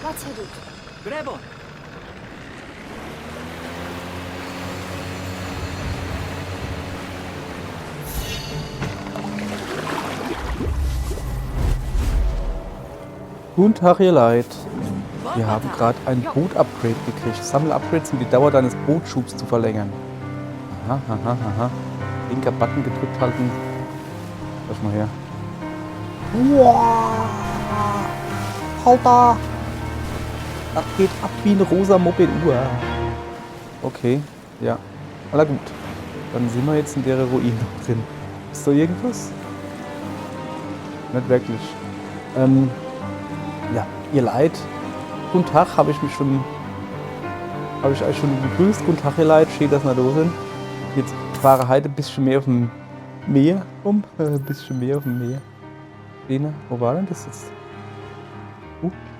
Gott sei Dank. Grebo! Guten Tag, ihr Leid. Wir haben gerade ein Boot-Upgrade gekriegt. Sammle Upgrades, um die Dauer deines Bootschubs zu verlängern. Aha, aha, aha. Linker Button gedrückt halten. Lass mal her. Wow. Alter! Das geht ab wie eine rosa Moped-Uhr. Okay, ja. Aber gut. Dann sind wir jetzt in der Ruine drin. Ist da irgendwas? Nicht wirklich. Ja, ihr Leid. Guten Tag, habe ich euch schon begrüßt. Guten Tag, ihr Leid. Schön, dass wir da sind. Jetzt fahre heute ein bisschen mehr auf dem Meer rum. Ein bisschen mehr auf dem Meer. Lena, wo war denn das jetzt?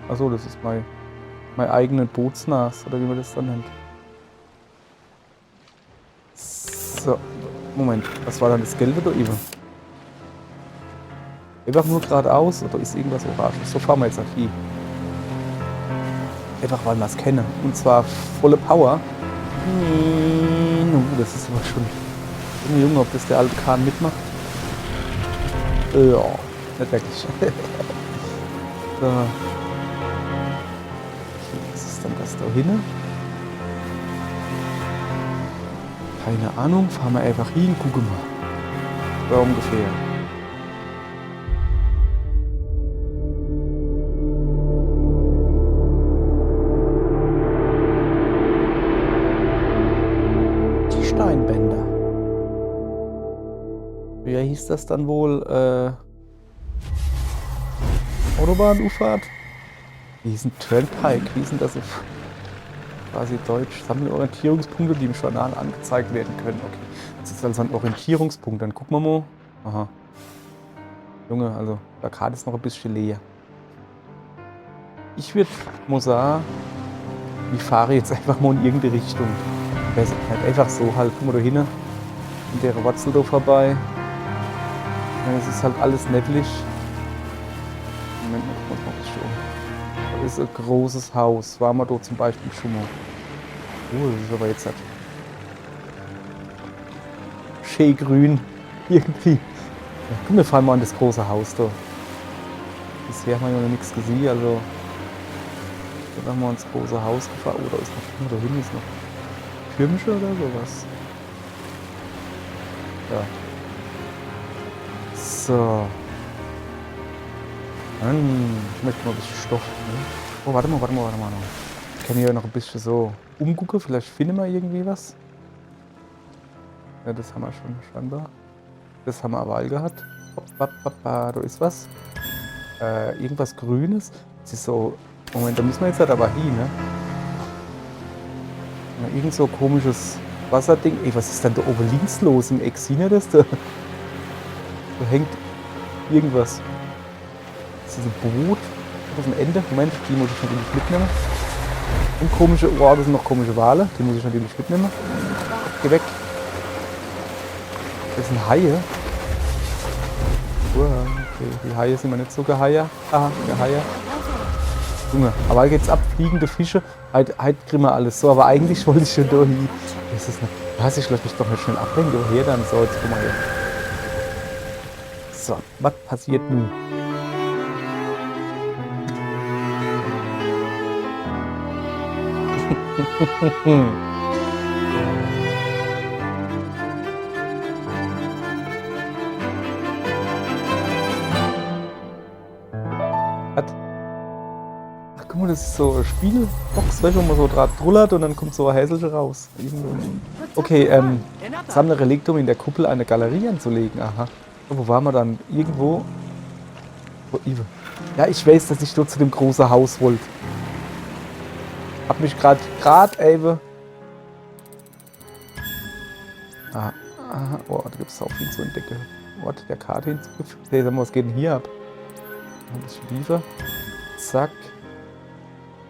Achso, das ist mein eigenes Bootsnas, oder wie man das dann nennt. So, Moment. Was war dann das Gelbe da eben? Einfach nur geradeaus oder ist irgendwas orange? So fahren wir jetzt nach hier. Einfach weil wir es kennen. Und zwar volle Power. Das ist aber schon. Junge, ob das der alte Kahn mitmacht. Ja, nicht wirklich. So. Was ist denn das da hinten? Keine Ahnung, fahren wir einfach hin, gucken mal. So ungefähr. Die Steinbänder. Wie hieß das dann wohl? Autobahnauffahrt? Wie hieß ein Turnpike? Wie hieß denn das auf quasi Deutsch? Sammle Orientierungspunkte, die im Journal angezeigt werden können. Okay, das ist also ein Orientierungspunkt. Dann gucken wir mal. Aha. Junge, also der Karte ist noch ein bisschen leer. Ich würde mal sagen, ich fahre jetzt einfach mal in irgendeine Richtung. Nicht einfach so halt, guck mal da hinten, in der Wurzel da vorbei. Es ist halt alles nettlich. Moment, ich muss mal ein bisschen um. Das ist ein großes Haus. Waren wir dort zum Beispiel schon mal. Oh, das ist aber jetzt halt schön grün. Irgendwie. Ja, komm, wir fahren mal an das große Haus da. Bisher haben wir noch nichts gesehen, also. Dann haben wir ins große Haus gefahren. Oh, da ist noch, da hinten ist noch Türmische oder sowas. Ja. So. Ich möchte mal ein bisschen Stoff. Ne? Oh, warte mal. Ich kann hier noch ein bisschen so umgucken. Vielleicht finden wir irgendwie was. Ja, das haben wir schon scheinbar. Das haben wir aber all gehabt. Da ist was. Irgendwas Grünes. Das ist so. Moment, da müssen wir jetzt halt aber hin, ne? Ja, irgend so komisches Wasserding. Ey, was ist denn da oben links los im Eck? Sieht ihr das da? Da hängt irgendwas. Das ist ein Boot auf dem Ende. Moment, die muss ich natürlich mitnehmen. Und komische, oh, das sind noch komische Wale. Die muss ich natürlich mitnehmen. Geh weg. Das sind Haie. Oh, okay, die Haie sind wir nicht so geheier. Aha, geheier. Junge, aber heute geht's ab, fliegende Fische. Heute kriegen wir alles so, aber eigentlich wollte ich schon da hin. Das ist nicht. Was, ich lasse mich doch nicht schnell ablenken. Woher dann? So, jetzt guck mal her. So, was passiert nun? Ach guck mal, das ist so eine Spielbox, weißt du, wo man so draht drullert und dann kommt so ein Häselchen raus. Okay, sammle Relikte, um in der Kuppel eine Galerie anzulegen. Aha. Wo waren wir dann? Irgendwo. Oh, ja, ich weiß, dass ich dort zu dem großen Haus wollte. Hab mich gerade eben. Oh, da gibt es auch viel zu entdecken. Ort der Karte hinzugefügt. Hey, sag mal, was geht denn hier ab? Ein bisschen tiefer. Zack.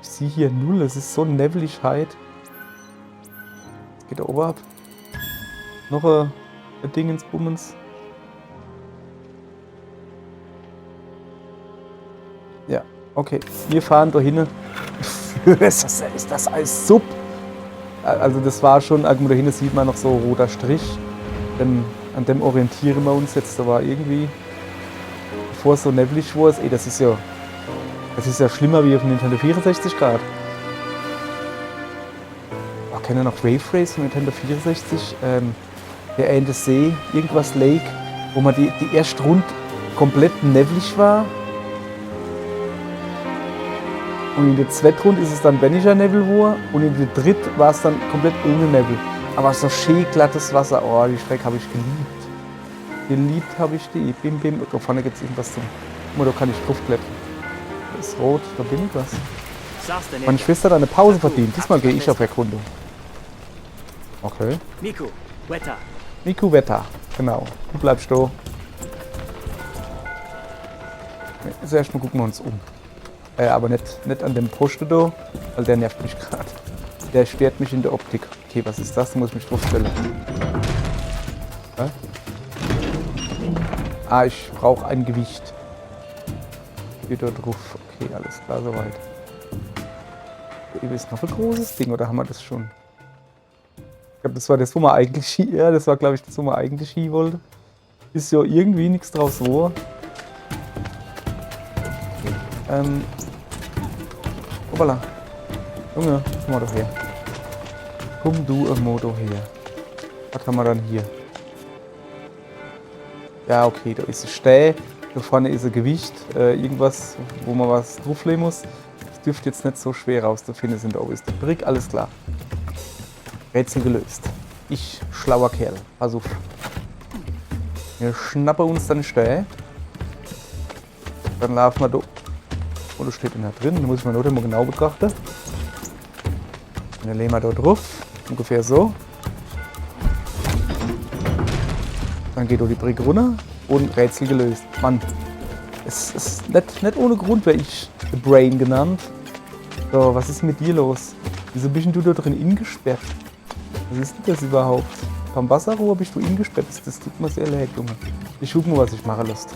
Ich sehe hier null. Es ist so nebelig halt. Was geht da oben ab? Noch ein Dingensbummens. Ja, okay. Wir fahren da hin Ist das alles Sub? Also das war schon, irgendwo da hinten sieht man noch so roter Strich. An dem orientieren wir uns jetzt. Da war irgendwie, bevor es so neblig war, das ist ja schlimmer wie auf dem Nintendo 64 Grad. Oh, kennt ihr noch Wave Race von Nintendo 64? Der Ende See, irgendwas Lake, wo man die erste Runde komplett neblig war. Und in der zweiten Runde ist es dann weniger Nebel war und in der dritten war es dann komplett ohne Nebel. Aber so schön glattes Wasser, oh, die Strecke habe ich geliebt. Geliebt habe ich die. Bim, bim. Da vorne gibt es irgendwas zum. Guck mal, da kann ich draufklettern. Das ist rot, da bin ich was. Meine Schwester hat eine Pause verdient. Diesmal gehe ich auf Erkundung. Okay. Miku, Wetter. Miku Wetter, genau. Du bleibst da. Jetzt erstmal gucken wir uns um. Aber nicht an dem Posten da, weil der nervt mich gerade. Der stört mich in der Optik. Okay, was ist das? Da muss ich mich draufstellen. Ich brauche ein Gewicht. Geht da drauf. Okay, alles klar soweit. Hier ist noch ein großes Ding, oder haben wir das schon? Ich glaube, das war das, wo man eigentlich ja, das war, glaube ich, das, wo man eigentlich hin wollte. Ist ja irgendwie nichts draus war. Hoppala. Junge, komm mal doch her. Komm du Modo her. Was haben wir dann hier? Ja, okay, da ist ein Stäh. Da vorne ist ein Gewicht. Irgendwas, wo man was drauflegen muss. Das dürfte jetzt nicht so schwer rauszufinden sind. Da oben ist der Brick, alles klar. Rätsel gelöst. Ich, schlauer Kerl. Also, wir schnappen uns dann Stäh. Dann laufen wir da. Oh, da steht einer drin, da muss ich mal noch mal genau betrachten. Und dann legen wir da drauf, ungefähr so. Dann geht da die Brücke runter und Rätsel gelöst. Mann, es ist nicht ohne Grund, werde ich The Brain genannt. So, was ist mit dir los? Wieso bist du da drin ingesperrt? Was ist denn das überhaupt? Beim Wasserrohr bist du ingesperrt. Das tut mir sehr leid, Junge. Ich gucke mal, was ich machen lasse.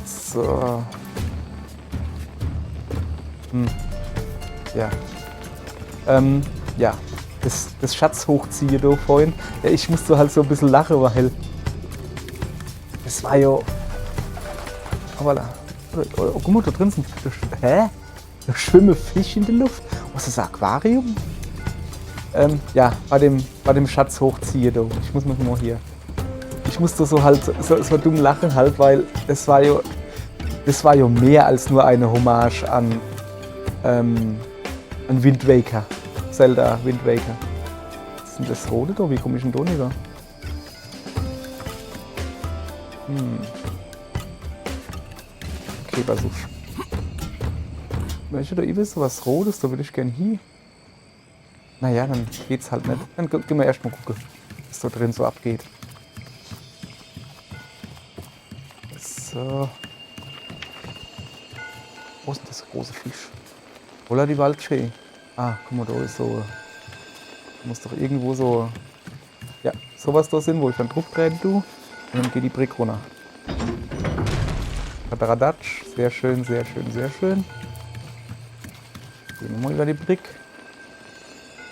So. Ja. Ja. Das Schatz hochziehe da vorhin. Ja, ich musste halt so ein bisschen lachen, weil das war ja. Voilà. Oh, guck mal, da drin sind. Hä? Da schwimmen Fische in der Luft. Was ist das, Aquarium? Ja, bei dem Schatz hochziehe da. Ich muss mich mal hier. Ich musste so halt so dumm lachen halt, weil das war ja mehr als nur eine Hommage an Wind Waker. Zelda Wind Waker. Was ist denn das Rote da? Wie komme ich denn da nicht da? Okay, pass auf. Welche da ist was Rotes? Da würde ich gern hier. Naja, dann geht's halt nicht. Dann gehen wir erstmal gucken, was da drin so abgeht. So. Wo ist denn das große Fisch? Oder die Waldfee? Ah, guck mal, da ist so. Muss doch irgendwo so. Ja, sowas da sind, wo ich dann drauf treten tue. Und dann geht die Brick runter. Radaradatsch. Sehr schön, sehr schön, sehr schön. Gehen wir mal über die Brick.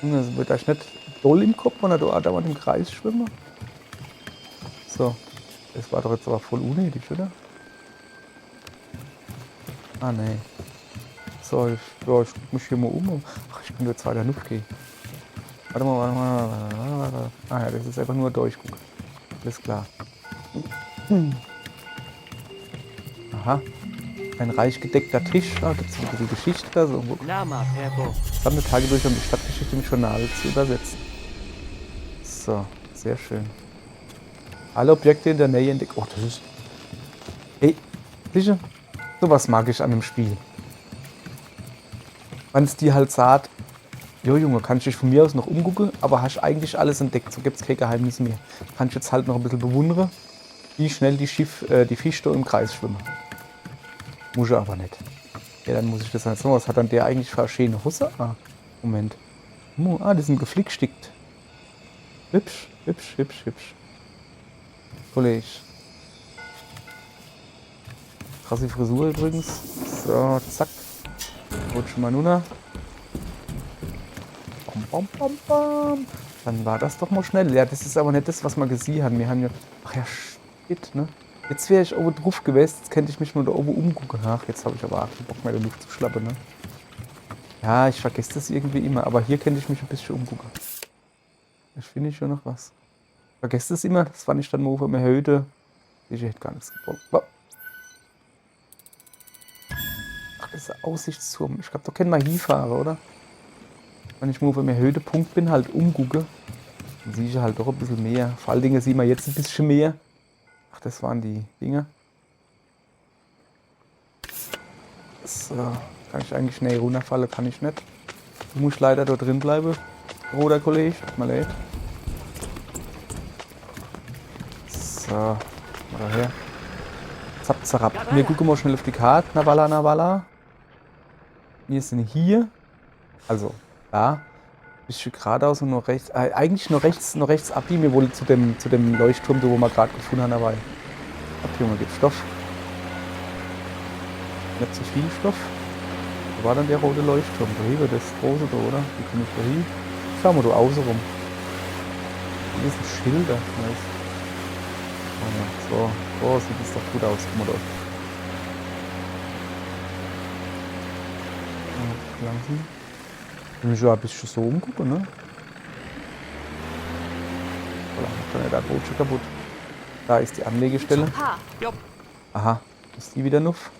Das wird euch nicht doll im Kopf, wenn er da dauernd im Kreis schwimmen. So. Das war doch jetzt aber voll unnötig, oder? Ah, nee. So, ich guck mich hier mal um. Ach, ich kann jetzt weiter Luft gehen. Warte mal. Ah ja, das ist einfach nur durchgucken. Alles klar. Aha. Ein reich gedeckter Tisch. Da gibt es wieder die Geschichte. Da so. Sammle Tagebücher, um die Stadtgeschichte im Journal zu übersetzen. So, sehr schön. Alle Objekte in der Nähe entdeckt. Oh, das ist. Hey, sicher. Sowas mag ich an dem Spiel. Wenn es dir halt sagt, jo Junge, kann ich dich von mir aus noch umgucken, aber hast eigentlich alles entdeckt, so gibt es keine Geheimnisse mehr. Kann ich jetzt halt noch ein bisschen bewundern, wie schnell die Fische da im Kreis schwimmen. Muss ich aber nicht. Ja, dann muss ich das halt so. Was hat dann der eigentlich für eine schöne Hose? Ah, Moment. Die sind geflickstickt. Hübsch, hübsch, hübsch, hübsch. Kollege. Krasse Frisur übrigens. So, zack. Rutschen wir runter. Bam, bam, bam, bam. Dann war das doch mal schnell. Ja, das ist aber nicht das, was wir gesehen haben. Wir haben ja... Ach ja, shit, ne? Jetzt wäre ich oben drauf gewesen. Jetzt könnte ich mich mal da oben umgucken. Ach, jetzt habe ich aber auch keinen Bock mehr, in die Luft zu schlappen, ne? Ja, ich vergesse das irgendwie immer. Aber hier könnte ich mich ein bisschen umgucken. Ich finde schon noch was. Ich vergesse das immer. Das war nicht dann mal auf einer Höhe. Ich hätte gar nichts gebraucht. Ach, das ist ein Aussichtsturm. Ich glaube, da können wir hinfahren, oder? Wenn ich mal auf einem Höhepunkt bin, halt umgucke, dann sehe ich halt doch ein bisschen mehr. Vor allen Dingen sieht man jetzt ein bisschen mehr. Ach, das waren die Dinger. So, kann ich eigentlich schnell runterfallen? Kann ich nicht. Du musst leider da drin bleiben, roter Kollege. Tut mir leid. So, mal daher. Zap, zerab. Wir gucken mal schnell auf die Karte. Na walla. Wir sind hier. Also, da. Bisschen geradeaus und noch rechts. Eigentlich noch rechts abbiegen. Wir wollen zu dem Leuchtturm, wo wir gerade gefunden haben, dabei. Abbiegen, gibt Stoff. Nicht zu viel Stoff. Wo war dann der rote Leuchtturm? Da hier, das große da, oder? Wie komme ich da hin? Schau mal da außen rum. Hier ist ein Schilder. Nice. So, sieht das doch gut aus. Guck mal da. Langsam. Ich muss schon ein bisschen so umgucken, ne? Oder macht doch nicht das Boot schon kaputt. Da ist die Anlegestelle. Aha, ist die wieder nuff?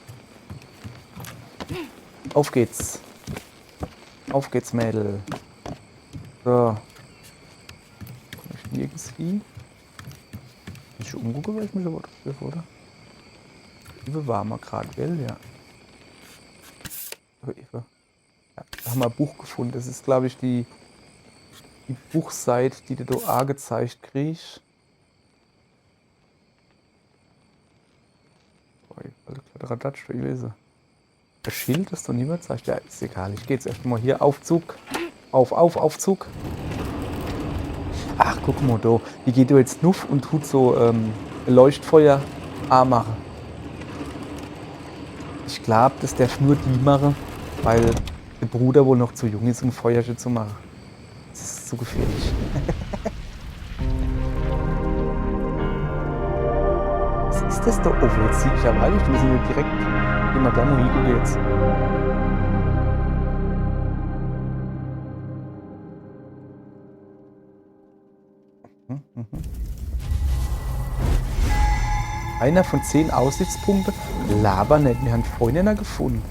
Auf geht's. Auf geht's, Mädel. So. Komm ich nirgends hin? Ich schon umgucken, weil ich mich aber drauf, oder? Wie war mal gerade, gell? Ja. Ja, da haben wir ein Buch gefunden. Das ist, glaube ich, die Buchseite, die du da angezeigt kriegst. Radatsch, ich lese. Das Schild, das doch niemand zeigt. Ja, ist egal. Ich gehe jetzt erstmal hier. Aufzug. Aufzug. Ach, guck mal da. Die geht da jetzt nuff und tut so Leuchtfeuer anmachen. Ich glaube, das darf nur die machen, weil der Bruder wohl noch zu jung ist, um Feuerchen zu machen. Das ist zu gefährlich. Was ist das da? Oh, jetzt sehe ich ja mal nicht. Wir müssen hier direkt immer da noch hingucken jetzt. Einer von 10 Aussichtspunkten. Laber nicht. Wir haben vorhin einen gefunden.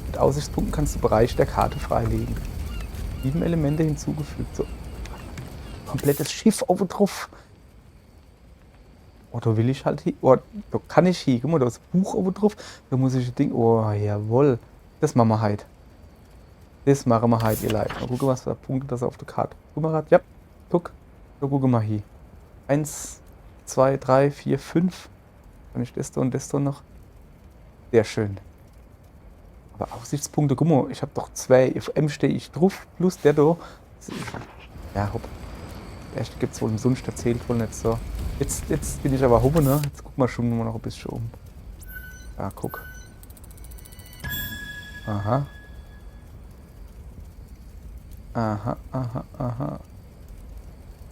Mit Aussichtspunkten kannst du Bereich der Karte freilegen. 7 Elemente hinzugefügt. So. Komplettes Schiff oben drauf. Oh, da will ich halt hin. Oh, da kann ich hin. Guck mal, da ist ein Buch oben drauf. Da muss ich das Ding. Oh, jawohl. Das machen wir heute. Das machen wir heute, ihr Leute. Mal gucken, was für Punkte das auf der Karte. Guck mal, ja. Guck. Da gucken wir hin. 1, 2, 3, 4, 5. Kann ich das da und das da noch? Sehr schön. Aber Aussichtspunkte, guck mal, ich habe doch 2. Auf M stehe ich drauf, plus der da. Ja, hopp. Der erste gibt es wohl umsonst, der zählt wohl nicht so. Jetzt bin ich aber hoppe, ne? Jetzt guck mal schon mal noch ein bisschen um. Ja, guck. Aha.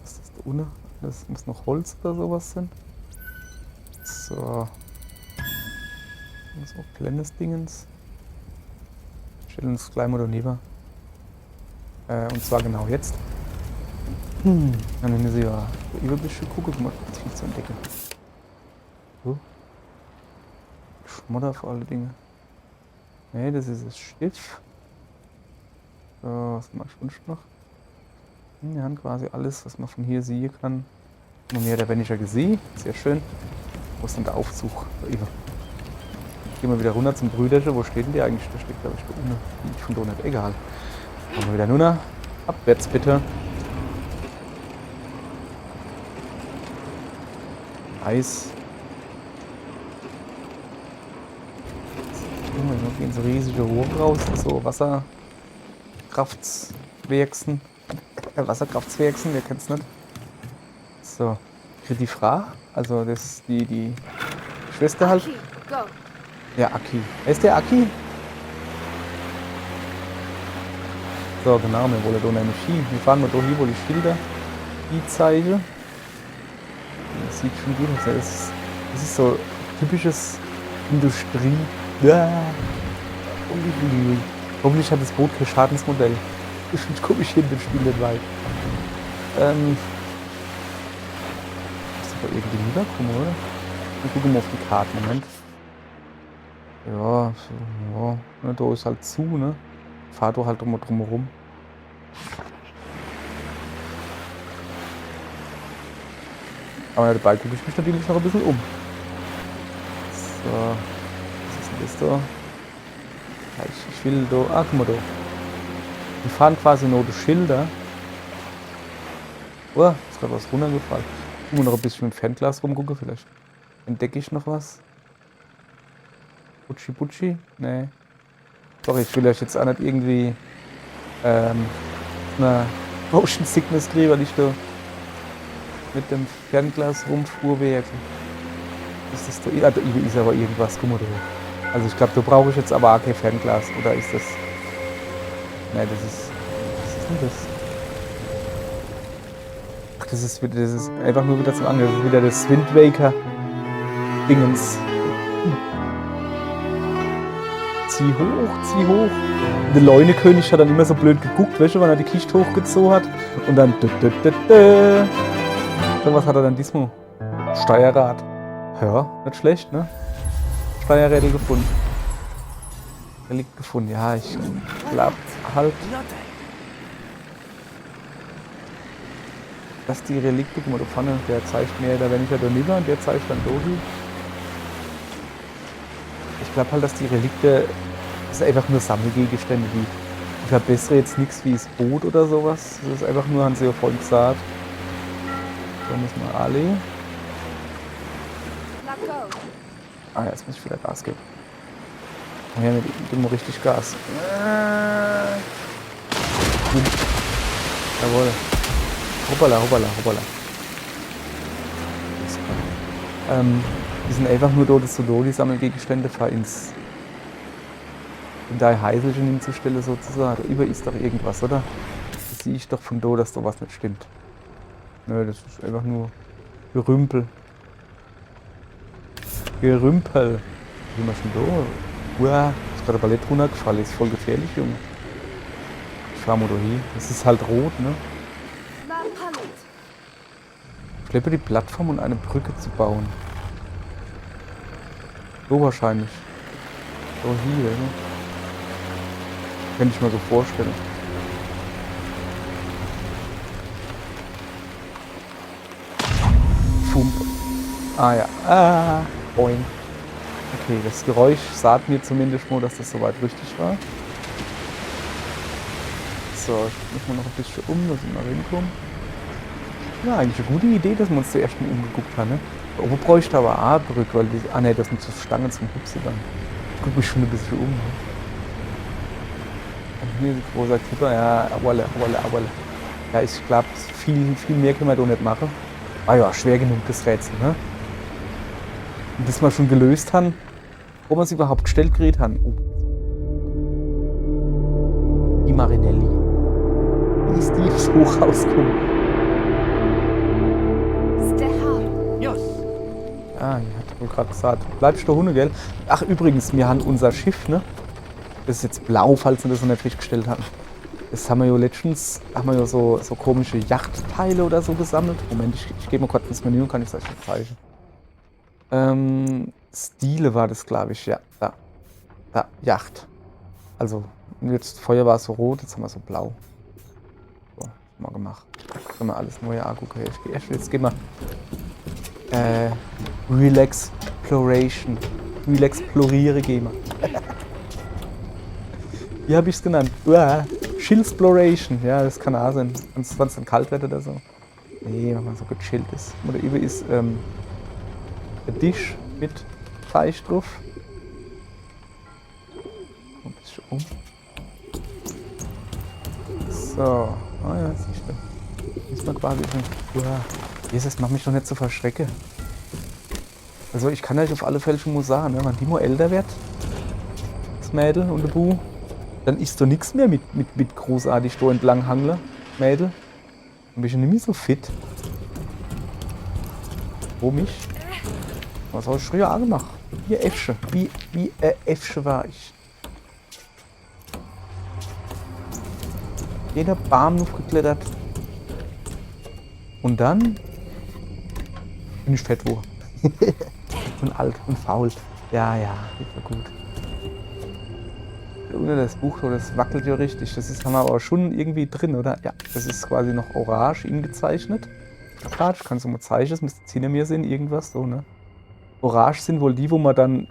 Was ist da unten? Das muss noch Holz oder sowas sein. So. So kleines Dingens. Stellen uns gleich mal daneben. Und zwar genau jetzt. Dann müssen wir ja über ein bisschen gucken, mal viel zu entdecken. So. Schmodder vor alle Dinge. Ne, das ist das Schiff. So, was mache ich sonst noch? Wir haben quasi alles, was man von hier sehen kann. Nur mehr oder weniger gesehen. Sehr schön. Wo ist denn der Aufzug? Da eben. Gehen wir wieder runter zum Brüderchen. Wo steht denn der eigentlich? Der steht, glaube ich, da unten. Ich finde doch nicht. Egal. Kommen wir wieder runter. Abwärts bitte. Eis. Hier gehen so riesige Rohre raus. So Wasserkraftwerksen. Wasserkraftwerksen, wer kennt's nicht? So. Die Frau, also das die Schwester halt. Ja, Aki. Wer ist der Aki? So, genau, wir wollen hier nämlich hin. Wir fahren mal hier, wo die Schilder die zeigen. Das sieht schon gut aus. Das ist so typisches Industrie. Ja. Hoffentlich hat das Boot kein Schadensmodell. Ich komme ich hin, das Spiel nicht weit. Ist aber irgendwie rüberkommen, oder? Wir gucken mal auf die Karte, Moment. Ja, so, ja. Ne, da ist halt zu, ne? Fahr doch halt drumherum. Aber dabei gucke ich mich natürlich noch ein bisschen um. So, was ist denn das da? Ja, ich will da. Ah, guck mal da. Wir fahren quasi nur die Schilder. Oh, ist gerade was runtergefallen. Ich muss noch ein bisschen mit dem Fernglas rumgucken, vielleicht entdecke ich noch was. Butschi Butschi? Nee. Sorry, ich will euch jetzt auch nicht irgendwie eine Motion Sickness kriegen, weil ich da mit dem Fernglas rumfuhrwerke. Ist das da? Ah, da ist aber irgendwas. Guck mal da. Also ich glaube, da brauche ich jetzt aber auch kein Fernglas. Oder ist das. Nein, das ist. Was ist denn das? Ach, das ist einfach nur wieder zum Angeln. Das ist wieder das Wind Waker Dingens. Zieh hoch, zieh hoch. Der Leunekönig hat dann immer so blöd geguckt, weißt du, wenn er die Kiste hochgezogen hat. Und dann. So, was hat er dann diesmal? Steuerrad. Ja, nicht schlecht, ne? Steuerrädel gefunden. Relikt gefunden, ja, ich glaub halt. Dass die Relikte, guck mal, da vorne, der zeigt mir, da wenn ich ja da rüber und der zeigt dann Dohi. Ich glaube halt, dass die Relikte, das sind einfach nur Sammelgegenstände, die verbessern jetzt nichts wie das Boot oder sowas. Das ist einfach nur, haben sie ja vorhin gesagt. So müssen wir alle. Ah, jetzt muss ich wieder Gas geben. Ja, geben wir richtig Gas. Jawohl. Hoppala, hoppala, hoppala. Die sind einfach nur dort, dass du da die Sammelgegenstände fahr in dein Heiselchen hinzustellen sozusagen. Über ist doch irgendwas, oder? Das sehe ich doch von da, dass da was nicht stimmt. Nö, das ist einfach nur Gerümpel. Gerümpel. Wie wir schon da? Uah, ist gerade ein Ballett runtergefallen. Ist voll gefährlich, Junge. Ich fahr mal da hin. Das ist halt rot, ne? Schleppe die Plattform, um eine Brücke zu bauen. So wahrscheinlich. So hier, ne? Könnte ich mir so vorstellen. Fump. Ah ja. Ah. Boing. Okay, das Geräusch sagt mir zumindest mal, dass das soweit richtig war. So, ich muss mal noch ein bisschen dass wir mal hinkommen. Ja, eigentlich eine gute Idee, dass wir uns zuerst mal umgeguckt haben. Ne? Wo bräuchte aber auch eine Brücke, weil die. Ah ne, das sind so Stangen zum Hupsen dann. Ich gucke mich schon ein bisschen um. Ne? Und hier ein großer Klipper, ja, awale. Ja, ich glaube, viel mehr können wir da nicht machen. Ah ja, schwer genug das Rätsel, ne? Und das wir schon gelöst haben, wo wir es überhaupt gestellt gekriegt haben. Oh. Die Marinelli. Wie ist die so rausgekommen? Ah, die hat wohl gerade gesagt. Bleibst du Hunde, gell? Ach, übrigens, wir haben unser Schiff, ne? Das ist jetzt blau, falls wir das noch nicht festgestellt haben. Das haben wir ja letztens, so komische Yachtteile oder so gesammelt. Moment, ich gehe mal kurz ins Menü und kann ich es euch zeigen. Stile war das, glaube ich, ja. Da, Yacht. Also, jetzt vorher war es so rot, jetzt haben wir so blau. So, mal gemacht. Können wir alles neue angucken. Jetzt gehen wir. Relaxploration. Relaxploriere gehen wir. Wie habe ich es genannt? Chillsploration. Ja, das kann auch sein. Wenn es dann kalt wird oder so. Nee, wenn man so gechillt ist. Oder über ist ein Tisch mit Fleisch drauf. Ein bisschen um. So. Ah ja, siehst du. Ist man quasi schon. Jesus, mach mich doch nicht so verschrecke. Also ich kann halt auf alle Fälle schon mal sagen, ne, wenn die mal älter wird, das Mädel und der Bu, dann isst du nichts mehr mit großartig da entlang hangle, Mädel. Dann bist du nicht mehr so fit. Wo mich? Was habe ich früher auch gemacht? Wie ein Äffchen. Wie ein Äffchen war ich. Jeder Baum aufgeklettert. Und dann bin ich fett wo. Und alt und faul. Ja, das war gut. Ohne das Buch, das wackelt ja richtig. Das ist, haben wir aber schon irgendwie drin, oder? Ja, das ist quasi noch orange ingezeichnet. Ich kann es mal zeichnen, das müsste hinter mir sehen, irgendwas so, ne? Orange sind wohl die, wo man dann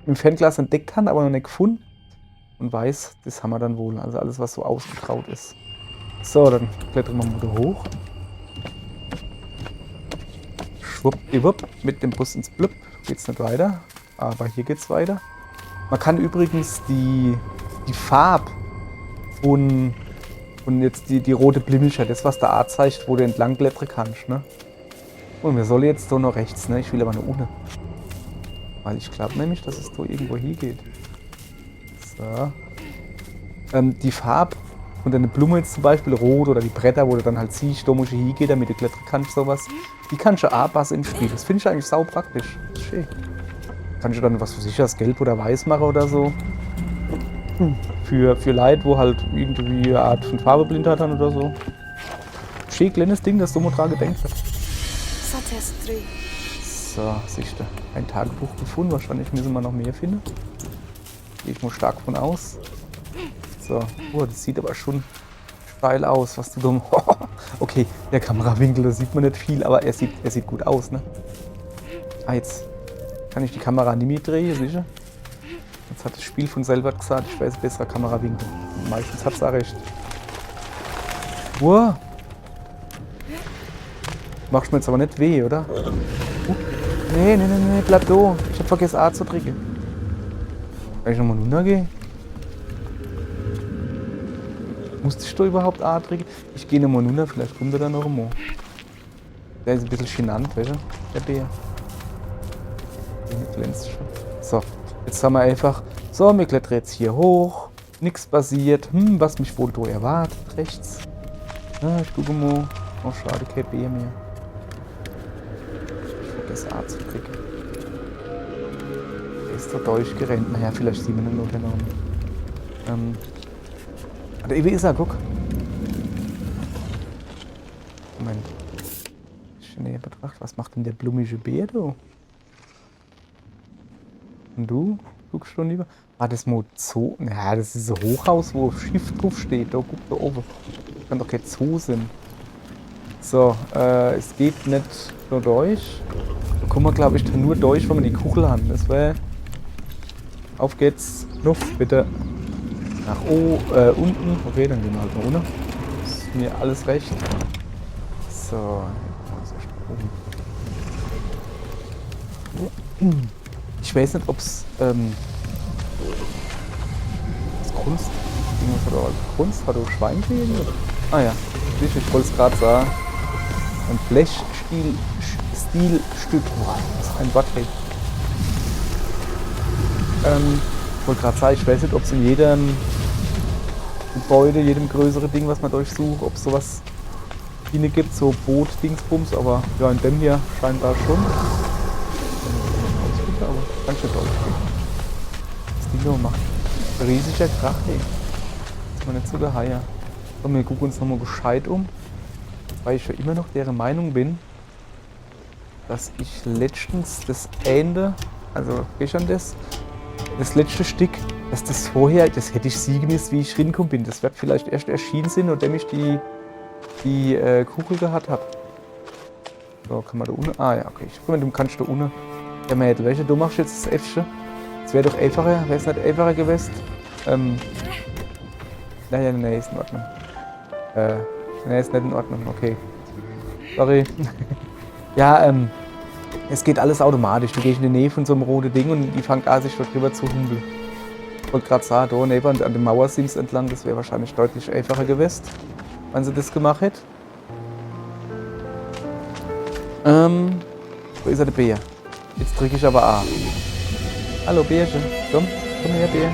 im Fernglas entdeckt hat, aber noch nicht gefunden. Und weiß, das haben wir dann wohl. Also alles, was so ausgetraut ist. So, dann klettern wir mal hoch. Schwuppdiwupp, mit dem Bus ins Blub. Geht's nicht weiter, aber hier geht's weiter. Man kann übrigens die Farbe und jetzt die rote Blimmelchen, das was der Art zeigt, wo du entlang klettern kannst, ne? Und wir sollen jetzt so noch rechts, ne? Ich will aber nur ohne. Weil ich glaube nämlich, dass es da irgendwo hier geht. So. Die Farbe von deiner Blume jetzt zum Beispiel, rot oder die Bretter, wo du dann halt siehst, da musst du hingehen, damit du klettern kannst, sowas. Die kannst du anpassen im Spiel. Das finde ich eigentlich sau praktisch. Das ist schön. Kannst du dann was für sicher, gelb oder weiß machen oder so. Für Leute, wo halt irgendwie eine Art von Farbeblindheit haben oder so. Schön kleines Ding, das so mal dran gedenkt wird. So, siehst du. Ein Tagebuch gefunden. Wahrscheinlich müssen wir noch mehr finden. Gehe ich mal stark von aus. So, das sieht aber schon steil aus, was du dumm. Okay, der Kamerawinkel, da sieht man nicht viel, aber er sieht gut aus, ne? Ah, jetzt kann ich die Kamera nicht mehr drehen, sicher? Jetzt hat das Spiel von selber gesagt, ich weiß, besserer Kamerawinkel. Meistens hat es auch recht. Wow. Machst mir jetzt aber nicht weh, oder? Nee, bleib da. Ich hab vergessen A zu drücken. Kann ich nochmal runtergehen? Musste ich da überhaupt A drücken? Ich gehe nochmal runter, vielleicht kommt er dann noch einmal. Der ist ein bisschen genannt, weißt du? Der Bär. Der glänzt schon. So, jetzt haben wir einfach. So, wir klettern jetzt hier hoch. Nichts passiert. Was mich wohl da erwartet. Rechts. Ich gucke mal. Oh, schade, kein Bär mehr. Ich vergesse A zu drücken. Der ist da durchgerannt. Naja, vielleicht sieht man ihn noch genau. Wie ist er? Guck. Moment. Näher betrachtet. Was macht denn der blumige Bär da? Und du? Guckst schon lieber? Ah, das Mod Zoo. Ja, das ist ein Hochhaus, wo Schiff drauf steht. Da guck da oben. Das kann doch kein Zoo sein. So, es geht nicht nur durch. Da kommen wir, glaube ich, nur durch, wenn wir die Kugel haben. Das wäre. Auf geht's. Nuff, bitte. Nach unten. Okay, dann gehen wir halt mal runter. Ist mir alles recht. So. Ich weiß nicht, ob es das Kunst. Irgendwas hat Kunst? Hat er Schweinchen? Ah ja, ich wollte es gerade sagen. Ein Blechstilstück. Boah, das ist ein Wort. Ich wollte gerade sagen, ich weiß nicht, ob es in jedem Gebäude, jedem größeren Ding, was man durchsucht, ob es sowas gibt, so Boot-Dingsbums, aber ja, in dem hier scheinbar schon. Aber kann ich nicht durchgehen. Das Ding noch macht riesiger Krach, ey. Ist man nicht so geheier. So, wir gucken uns nochmal gescheit um, weil ich ja immer noch der Meinung bin, dass ich letztens das Ende, also gestern das letzte Stück, dass das vorher, das hätte ich siegen müssen, wie ich reingekommen bin. Das wird vielleicht erst erschienen sein, nachdem ich die Kugel gehabt habe. So, kann man da unten. Ah ja, okay. Ich guck mal, du kannst da unten. Ja, Mädel, welche? Du machst jetzt das Äffchen. Das wäre doch einfacher. Wäre es nicht einfacher gewesen? Naja, nee, ist in Ordnung. Nee, ist nicht in Ordnung. Okay. Sorry. Ja, es geht alles automatisch. Du gehst in die Nähe von so einem roten Ding und die fangen an, sich dort drüber zu humpeln. Ich wollte gerade sagen, da neben an der Mauer sims entlang, das wäre wahrscheinlich deutlich einfacher gewesen, wenn sie das gemacht hätte. Wo ist er, der Bär? Jetzt drücke ich aber A. Hallo Bärchen, komm her Bär.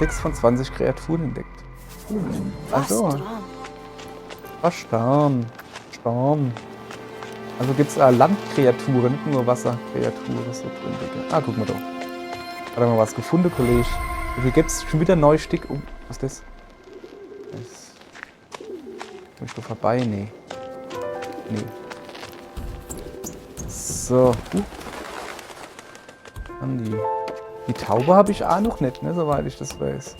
6 von 20 Kreaturen entdeckt. Was Also, dran? Verstanden. Verstanden. Also gibt es Landkreaturen, nicht nur Wasserkreaturen so drin. Digga. Ah, guck mal da. Hat er mal was gefunden, Kollege? Wie viel gibt's? Schon wieder ein neues Stück. Oh, was ist das? Komm ich da vorbei? Nee. Nee. So. Dann die Taube habe ich auch noch nicht, ne, soweit ich das weiß.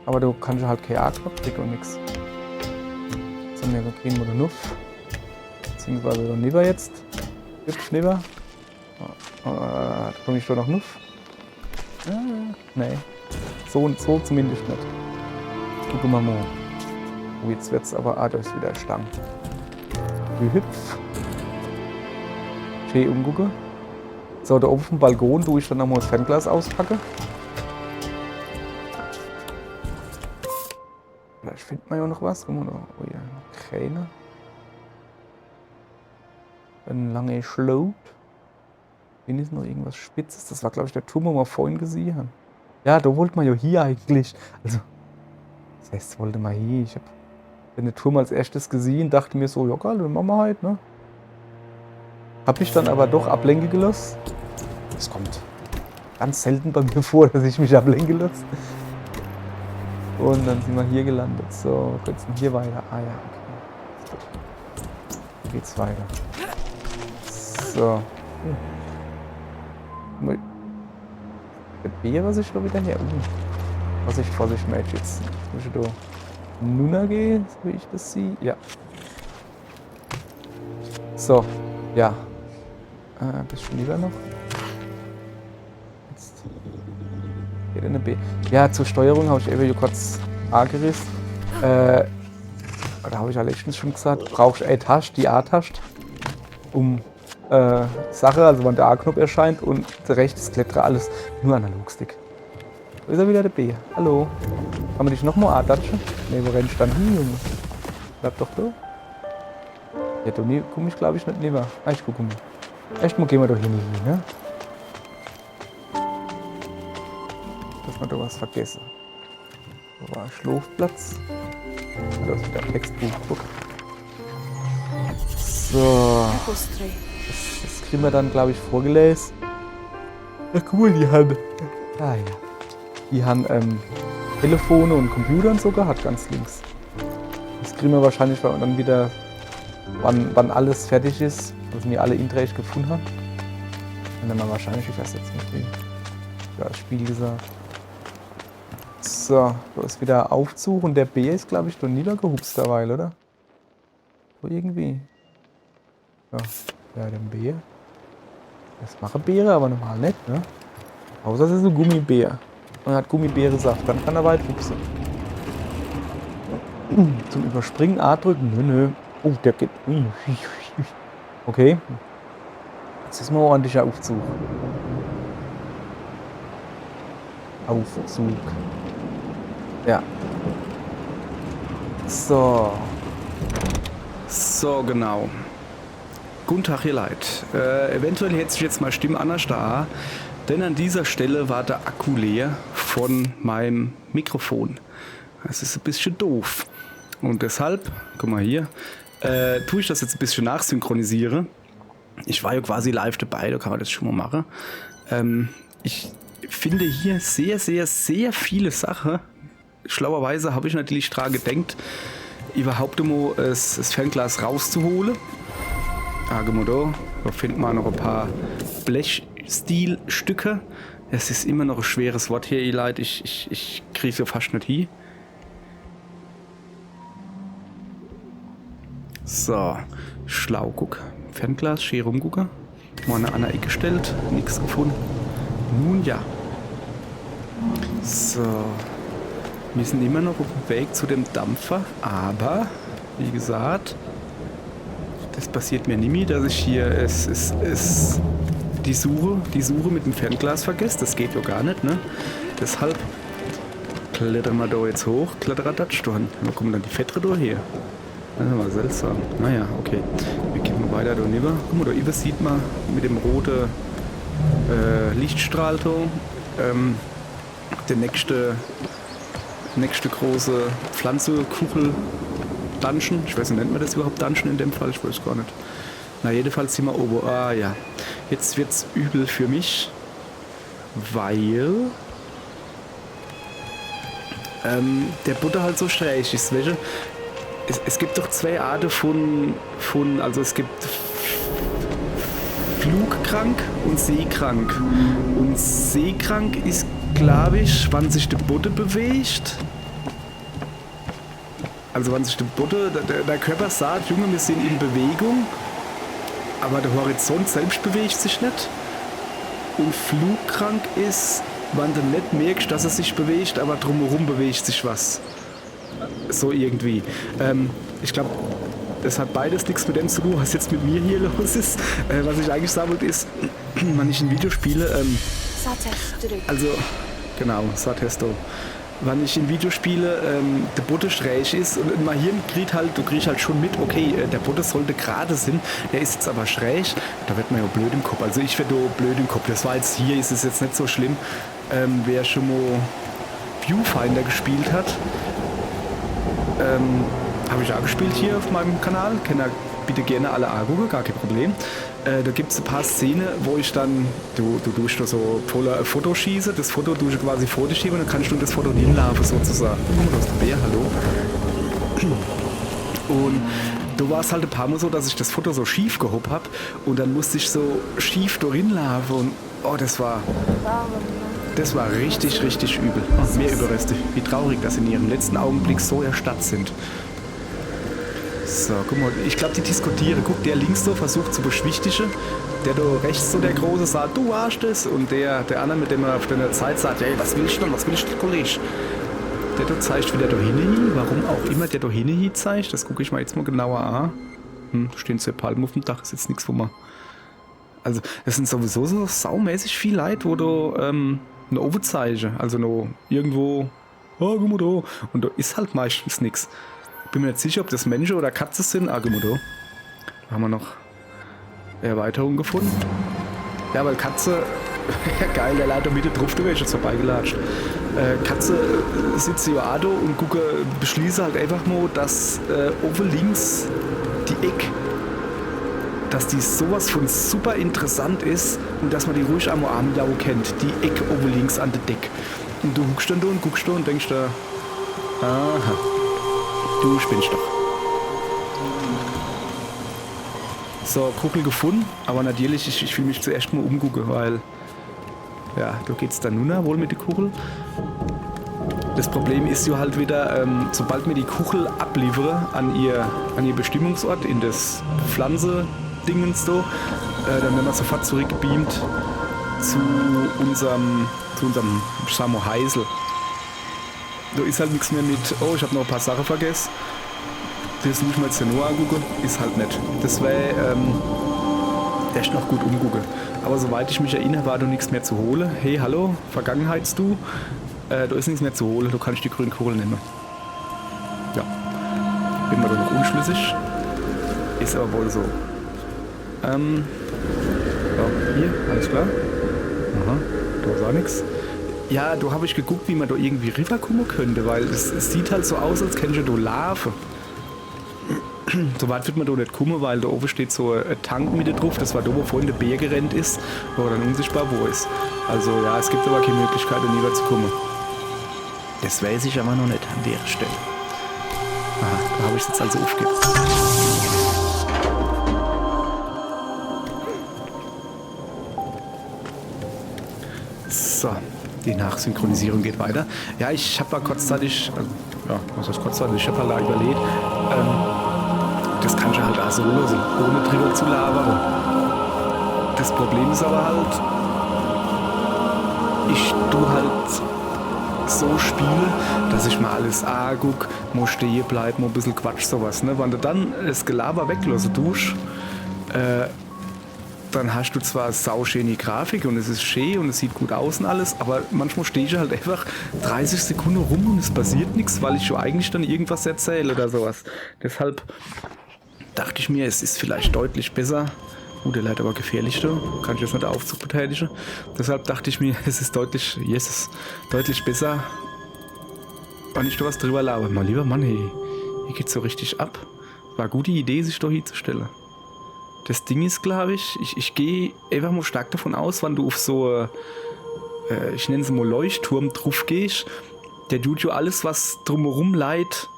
Aber du kannst halt keinen A-Knopf drücken und nix. So, wir kriegen wir den Nuff. Beziehungsweise den Neber jetzt. Hübsch Neber. Da komme ich schon noch Nuff. Nee. So zumindest nicht. Gucken wir mal. Oh, jetzt wird's aber. Ah, da ist wieder ein Stamm. Wie hüpf. Schön umgucken. So, da oben auf dem Balkon tue ich dann nochmal das Fernglas auspacken. Vielleicht findet man ja noch was. Guck mal da. Oh ja, keine. Ein langer Schlot. Hier ist noch irgendwas Spitzes. Das war, glaube ich, der Turm, den wir vorhin gesehen haben. Ja, da wollte man ja hier eigentlich. Also, das heißt, wollte man hier. Ich habe den Turm als erstes gesehen, dachte mir so, ja geil, dann machen wir halt, ne? Hab ich dann aber doch ablenken gelassen. Das kommt ganz selten bei mir vor, dass ich mich ablenken lasse. Und dann sind wir hier gelandet. So, geht's denn hier weiter? Ah ja, okay. Hier geht's weiter. So. Der Bär, was ich da wieder her. Vorsicht, Match jetzt. Muss ich da Nuna gehen, so wie ich das sehe? Ja. So, ja. Bisschen lieber noch. Jetzt. Geht eine B. Ja, zur Steuerung habe ich eben kurz angerissen. Da habe ich ja letztens schon gesagt, brauchst du eine Taste, die A-Taste, um Sache, also wenn der A-Knopf erscheint und der rechts Kletterer alles nur Analogstick. Wo ist er wieder, der B? Hallo? Kann man dich nochmal A-Touchen? Ne, wo rennst du dann hin, Junge? Bleib doch da. Ja, du komm ich glaube ich nicht neben. Ah, ich gucke mal. Echt mal gehen wir doch hier nicht hin, ne? Dass wir da was vergessen. Da war ein Schlafplatz. Da ist wieder ein Textbuch. Guck. So. Das kriegen wir dann, glaube ich, vorgelesen. Ja, cool, die haben. Ah ja. Die haben Telefone und Computer und so gehabt, ganz links. Das kriegen wir wahrscheinlich, weil wir dann wieder, wann alles fertig ist, was wir alle Inträge gefunden haben. Und dann mal wahrscheinlich, ich weiß jetzt nicht wie. Ja, das Spiel gesagt. So, da ist wieder Aufzug und der Bär ist, glaube ich, noch niedergehupst derweil, oder? So irgendwie. Ja, den Bär. Das machen Bäre, aber normal nicht, ne? Außer es ist ein Gummibär. Und er hat Gummibärensaft, dann kann er weit hupsen. Zum Überspringen A drücken? Nö. Oh, der geht. Okay. Jetzt ist mal ein ordentlicher Aufzug. Aufzug. Ja. So. So, genau. Guten Tag, ihr Leid. Eventuell hätte sich jetzt mal Stimme anders da, denn an dieser Stelle war der Akku leer von meinem Mikrofon. Das ist ein bisschen doof. Und deshalb, guck mal hier, tue ich das jetzt ein bisschen nachsynchronisieren. Ich war ja quasi live dabei, da kann man das schon mal machen. Ich finde hier sehr, sehr, sehr viele Sachen. Schlauerweise habe ich natürlich daran gedacht, überhaupt mal das Fernglas rauszuholen. Da findet man noch ein paar Blechstilstücke. Es ist immer noch ein schweres Wort hier, ihr Leid. Ich kriege es ja fast nicht hin. So, schlau, guck. Fernglas, schön rumgucken. Mal an der Ecke gestellt, nichts gefunden. Nun ja. So. Wir sind immer noch auf dem Weg zu dem Dampfer, aber, wie gesagt, das passiert mir nicht mehr, dass ich hier die Suche mit dem Fernglas vergesse. Das geht ja gar nicht, ne? Deshalb klettern wir da jetzt hoch, Kletterradatsch, wo kommen dann die Fettre da her? Das ist mal seltsam. Naja, okay. Wir gehen mal weiter da rüber. Guck mal, da über sieht man mit dem roten Lichtstrahl da, der nächste große Pflanzekuchel Dungeon. Ich weiß nicht, nennt man das überhaupt Dungeon in dem Fall? Ich weiß gar nicht. Na, jedenfalls sind wir oben. Ah ja. Jetzt wird's übel für mich, weil der Butter halt so schräg ist. Welche? Es gibt doch zwei Arten also es gibt flugkrank und seekrank. Und seekrank ist, glaube ich, wann sich der Butter bewegt. Also wenn sich der Butter, der Körper sagt, Junge, wir sind in Bewegung, aber der Horizont selbst bewegt sich nicht. Und flugkrank ist, wenn du nicht merkst, dass er sich bewegt, aber drumherum bewegt sich was. So irgendwie. Ich glaube, das hat beides nichts mit dem zu tun, was jetzt mit mir hier los ist. Was ich eigentlich sagen wollte ist, wenn ich ein Video spiele, also, genau, Satesto. Wenn ich ein Video spiele, der Butter schräg ist und mein Hirn kriegt halt schon mit, okay, der Butter sollte gerade sein, der ist jetzt aber schräg, da wird man ja blöd im Kopf. Also ich werde blöd im Kopf. Das war jetzt hier, ist es jetzt nicht so schlimm. Wer schon mal Viewfinder gespielt hat, habe ich auch gespielt hier auf meinem Kanal, kann ja bitte gerne alle angucken, gar kein Problem. Da gibt es ein paar Szenen, wo ich dann, du tust da so voller Foto schieße, das Foto tust du quasi vor dich schieben und dann kannst du das Foto hinlaufen sozusagen. Guck mal, da ist der Bär, hallo. Und da war es halt ein paar Mal so, dass ich das Foto so schief gehoben habe und dann musste ich so schief da hinlaufen und oh, das war richtig, richtig übel. Oh, mehr Überreste. Wie traurig, dass sie in ihrem letzten Augenblick so erstarrt sind. So, guck mal, ich glaube, die diskutieren. Guck, der links so versucht zu beschwichtigen. Der da rechts so, der Große, sagt, du warst es. Und der andere, mit dem er auf der Zeit sagt, ey, was willst du denn, Kollege? Der da zeigt wieder da hin. Warum auch immer der da hin zeigt, das gucke ich mal jetzt mal genauer an. Stehen zwei Palmen auf dem Dach, ist jetzt nichts, wo man... Also, das sind sowieso so saumäßig viel Leute, wo du eine Ofen zeigen. Also noch irgendwo, oh, guck mal da. Und da ist halt meistens nichts. Bin mir nicht sicher, ob das Menschen oder Katzen sind. Ah, guck mal da. Da haben wir noch Erweiterung gefunden. Ja, weil Katze, geil, der Leiter Mitte drauf, du wärst jetzt vorbeigelatscht. Katze sitzt hier auch da und beschließe halt einfach mal, dass oben links die Ecke, dass die sowas von super interessant ist und dass man die ruhig am Armlau kennt. Die Ecke oben links an der Deck. Und du guckst dann da und guckst da und denkst da, aha, du spinnst doch. So, Kuchel gefunden, aber natürlich, ich will mich zuerst mal umgucken, weil, ja, da geht's dann nur wohl mit der Kuchel. Das Problem ist ja halt wieder, sobald mir die Kuchel abliefere an ihr Bestimmungsort, in das Pflanze-Dingens da, dann werden wir sofort zurückgebeamt zu unserem Samo Heisel. Da ist halt nichts mehr mit, oh, ich habe noch ein paar Sachen vergessen. Das muss ich mir jetzt ja nur angucken, ist halt nicht. Das wäre echt noch gut umgucken. Aber soweit ich mich erinnere, war da nichts mehr zu holen. Hey, hallo, Vergangenheits-Du. Da ist nichts mehr zu holen, da kann ich die grünen Kugeln nehmen. Ja, bin mir da noch unschlüssig. Ist aber wohl so. Ja, hier, alles klar. Aha, da ist auch nichts. Ja, da habe ich geguckt, wie man da irgendwie rüberkommen könnte, weil es sieht halt so aus, als könnte da Lava. So weit wird man da nicht kommen, weil da oben steht so ein Tank mit drauf, das war da, wo vorhin der Bär gerannt ist, wo er dann unsichtbar wo ist. Also ja, es gibt aber keine Möglichkeit, da rüber zu kommen. Das weiß ich aber noch nicht an der Stelle. Aha, da habe ich es jetzt also aufgegeben. So, die Nachsynchronisierung geht weiter. Ja, ich habe mal kurzzeitig, was heißt kurzzeitig, ich habe halt da überlegt, das kann ich halt auch so lösen, ohne drüber zu labern. Das Problem ist aber halt, ich tue halt so spiele, dass ich mal alles angucke, mal stehen bleiben, mal ein bisschen Quatsch, sowas. Ne? Wenn du dann das Gelaber weglassen tust, dann hast du zwar sauschöne Grafik und es ist schön und es sieht gut aus und alles, aber manchmal stehe ich halt einfach 30 Sekunden rum und es passiert nichts, weil ich schon eigentlich dann irgendwas erzähle oder sowas. Deshalb dachte ich mir, es ist vielleicht deutlich besser, Der leidet aber gefährlich da. Kann ich jetzt nicht den Aufzug betätigen. Deshalb dachte ich mir, es ist deutlich besser, wenn ich da was drüber laber. Mein lieber Mann, hey, hier geht's so richtig ab. War eine gute Idee, sich da hinzustellen. Das Ding ist, glaube ich gehe einfach mal stark davon aus, wenn du auf so, ich nenne es mal Leuchtturm drauf gehst, der tut ja alles, was drumherum leidet,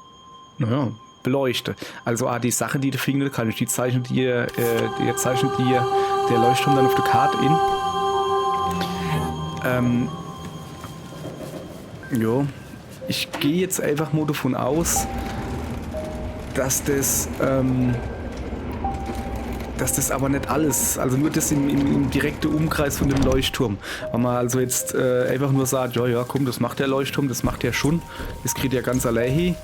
naja, beleuchte. Also die Sache, die du findest, kann ich, die zeichnet dir der Leuchtturm dann auf der Karte in. Ich gehe jetzt einfach mal davon aus, dass das aber nicht alles, also nur das im direkten Umkreis von dem Leuchtturm. Wenn man also jetzt einfach nur sagt, ja komm, das macht der Leuchtturm, das macht der schon, das kriegt ja ganz allein hin,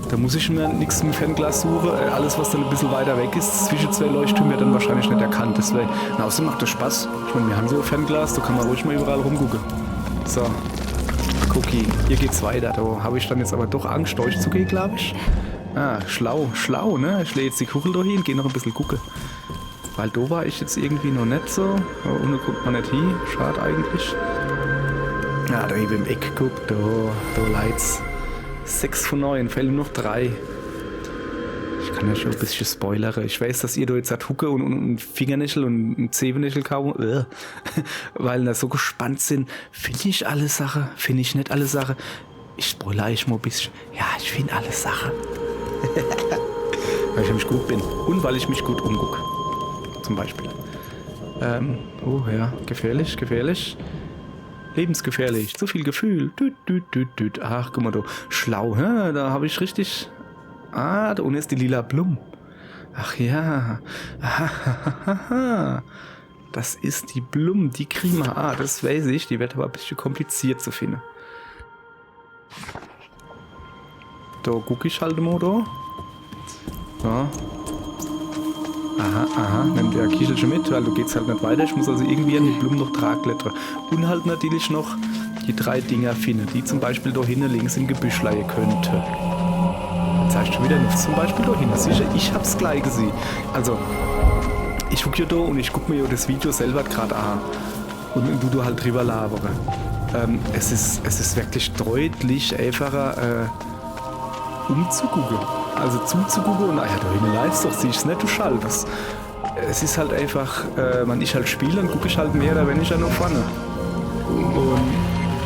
da muss ich mir nichts im Fernglas suchen. Alles, was dann ein bisschen weiter weg ist, zwischen zwei Leuchttürmen, wird dann wahrscheinlich nicht erkannt. Deswegen, außerdem macht das Spaß. Ich meine, wir haben so ein Fernglas, da kann man ruhig mal überall rumgucken. So, Cookie, hier geht's weiter. Da habe ich dann jetzt aber doch Angst, durchzugehen, glaube ich. Schlau, ne? Ich lege jetzt die Kugel da hin, gehe noch ein bisschen gucken. Weil da war ich jetzt irgendwie noch nicht so. Aber ohne guckt man nicht hin. Schade eigentlich. Da eben im Eck guckt, da leid's. 6 von 9, fehlen noch 3. Ich kann ja schon ein bisschen spoilern. Ich weiß, dass ihr da jetzt hat Hucke und Fingernägel und Zehennägel kaum, weil da so gespannt sind. Finde ich alle Sachen? Finde ich nicht alle Sachen? Ich spoilere euch mal ein bisschen. Ja, ich finde alle Sachen. Weil ich nämlich gut bin und weil ich mich gut umgucke. Zum Beispiel. Gefährlich. Lebensgefährlich. Zu viel Gefühl. Ach, guck mal da. Schlau, hä? Da habe ich richtig... da unten ist die lila Blum. Ach ja. Das ist die Blum, die kriegen wir. Das weiß ich. Die wird aber ein bisschen kompliziert zu finden. Da gucke ich halt mal da. So. Aha, nimm der Kichelchen mit, weil du geht's halt nicht weiter. Ich muss also irgendwie an die Blumen noch tragklettern. Und halt natürlich noch die 3 Dinger finden, die zum Beispiel da hinten links im Gebüsch liegen könnte. Jetzt zeigst du wieder nichts, zum Beispiel da hinten. Sicher, ich hab's gleich gesehen. Also, ich gucke hier da und ich gucke mir ja das Video selber gerade an. Und du halt drüber labere. Es ist wirklich deutlich einfacher, umzugucken. Also zuzugucken und da hinten leist doch, siehst du nicht, du schaltest. Es ist halt einfach, wenn ich halt spiele, dann gucke ich halt mehr, da wenn ich ja noch vorne. Und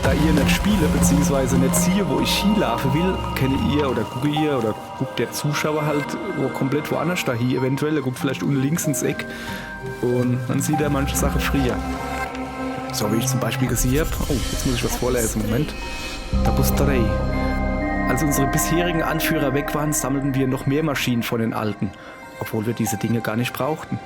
da ihr nicht spiele, beziehungsweise nicht sehe, wo ich hinlaufen will, kenne ihr oder guckt der Zuschauer halt komplett woanders da hier. Eventuell, er guckt vielleicht unten links ins Eck und dann sieht er manche Sachen früher. So wie ich zum Beispiel gesehen habe. Oh, jetzt muss ich was vorlesen. Moment. Da bist du drei. Als unsere bisherigen Anführer weg waren, sammelten wir noch mehr Maschinen von den alten, obwohl wir diese Dinge gar nicht brauchten.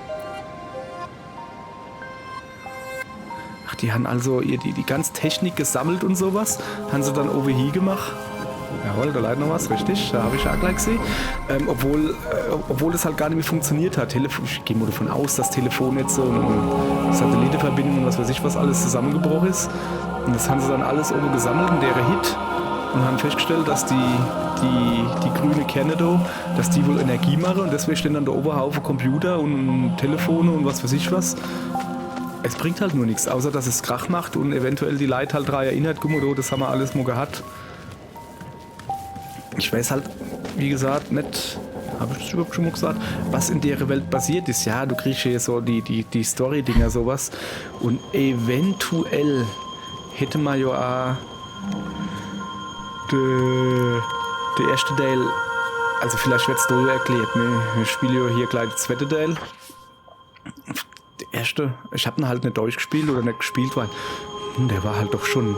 Ach, die haben also die ganze Technik gesammelt und sowas, haben sie dann over hier gemacht. Jawohl, da leidet noch was, richtig, da habe ich auch gleich gesehen. Obwohl das halt gar nicht mehr funktioniert hat. Ich gehe mal davon aus, dass Telefonnetze und Satellitenverbindungen und was weiß ich was alles zusammengebrochen ist. Und das haben sie dann alles oben gesammelt in deren Hit. Und haben festgestellt, dass die grüne Kerne da, dass die wohl Energie machen und deswegen stehen dann da Oberhaufen Computer und Telefone und was weiß ich was. Es bringt halt nur nichts, außer dass es Krach macht und eventuell die Leute halt daran erinnert, guck mal da, das haben wir alles mal gehabt. Ich weiß halt, wie gesagt, nicht, habe ich das überhaupt schon mal gesagt, was in der Welt passiert ist. Ja, du kriegst hier so die Story-Dinger sowas und eventuell hätte man ja auch der erste Teil, also vielleicht wird es da ja erklärt, wir spielen ja hier gleich den zweiten Teil. Der erste, ich habe ihn halt nicht durchgespielt oder nicht gespielt, weil der war halt doch schon,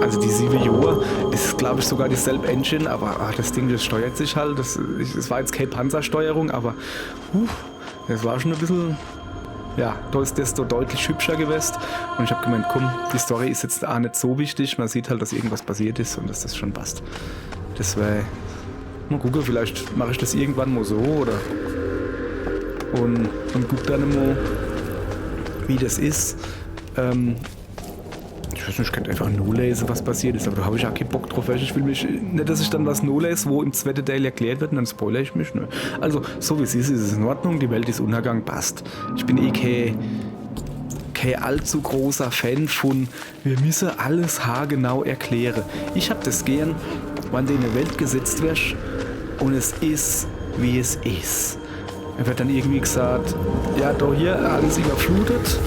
also die 7 Jahre, das ist glaube ich sogar dieselbe Engine, aber das Ding, das steuert sich halt, das war jetzt keine Panzersteuerung, aber das war schon ein bisschen... Ja, da ist das da deutlich hübscher gewesen und ich habe gemeint, komm, die Story ist jetzt auch nicht so wichtig, man sieht halt, dass irgendwas passiert ist und dass das schon passt. Das wäre, mal gucken, vielleicht mache ich das irgendwann mal so oder und guck dann mal, wie das ist. Ich Ich weiß nicht, ich könnte einfach nur lesen, was passiert ist, aber da habe ich auch keinen Bock drauf. Ich will mich nicht, dass ich dann was nur lese, wo im zweiten Teil erklärt wird und dann spoilere ich mich. Ne? Also, so wie es ist es in Ordnung, die Welt ist Untergang, passt. Ich bin kein allzu großer Fan von, wir müssen alles haargenau erklären. Ich habe das gern, wenn du in eine Welt gesetzt wirst und es ist, wie es ist. Er wird dann irgendwie gesagt, ja, da hier alles überflutet.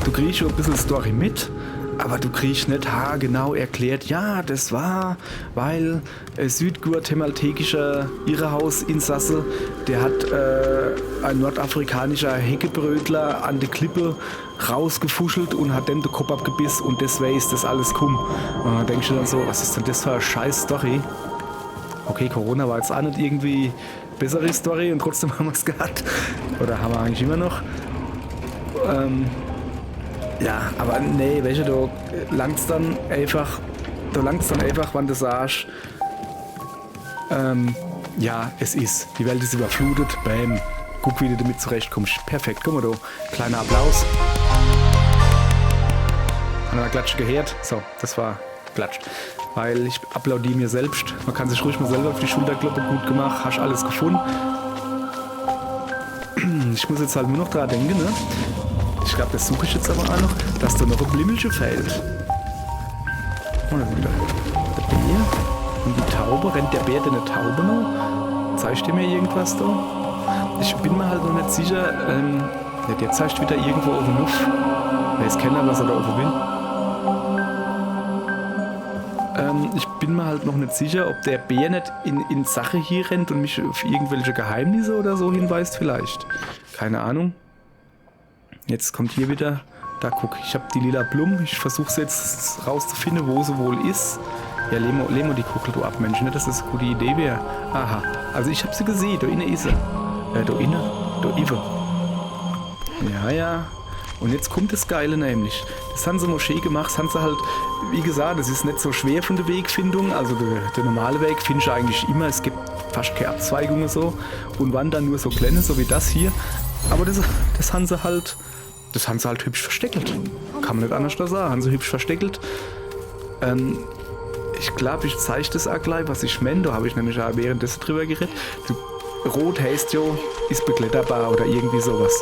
Du kriegst schon ein bisschen Story mit, aber du kriegst nicht haargenau erklärt, ja, das war, weil südguatemaltekischer Irrehausinsasse, der hat ein nordafrikanischer Heckebrötler an der Klippe rausgefuschelt und hat dem den Kopf abgebissen und deswegen ist das alles kumm. Und dann denkst du dann so, was ist denn das für eine scheiß Story? Okay, Corona war jetzt auch nicht irgendwie bessere Story und trotzdem haben wir es gehabt. Oder haben wir eigentlich immer noch. Ja, aber nee, weißt du, du langst dann einfach, wenn du sagst, ja, es ist, die Welt ist überflutet, bam, guck, wie du damit zurechtkommst. Perfekt, guck mal da, kleiner Applaus. Haben wir Klatsch gehört? So, das war Klatsch. Weil ich applaudiere mir selbst. Man kann sich ruhig mal selber auf die Schulter kloppen, gut gemacht, hast alles gefunden. Ich muss jetzt halt nur noch dran denken, ne? Ich glaube, das suche ich jetzt aber auch noch, dass da noch ein Blimmelchen fehlt. Oh, da wieder der Bär und die Taube. Rennt der Bär denn eine Taube noch? Zeigt der mir irgendwas da? Ich bin mir halt noch nicht sicher. Ja, der zeigt wieder irgendwo auf den Nuff. Weiß keiner, was er da oben will. Ich bin mir halt noch nicht sicher, ob der Bär nicht in Sache hier rennt und mich auf irgendwelche Geheimnisse oder so hinweist vielleicht. Keine Ahnung. Jetzt kommt hier wieder, da guck, ich habe die lila Blumen, ich versuche jetzt rauszufinden, wo sie wohl ist. Ja, lehn mal die Kugel du ab, Mensch, nicht, dass das eine gute Idee wäre. Aha, also ich habe sie gesehen, da innen ist sie. Da innen, da Ive. Ja. Und jetzt kommt das Geile nämlich. Das haben sie Moschee gemacht, das haben sie halt, wie gesagt, das ist nicht so schwer von der Wegfindung. Also der normale Weg findest du eigentlich immer, es gibt fast keine Abzweigungen so. Und wann dann nur so kleine, so wie das hier. Aber das haben sie halt hübsch versteckelt. Kann man nicht anders da sagen, haben sie hübsch versteckelt. Ich glaube, ich zeige das auch gleich, was ich meine. Da habe ich nämlich auch währenddessen drüber geredet. Rot heißt ja, ist bekletterbar oder irgendwie sowas.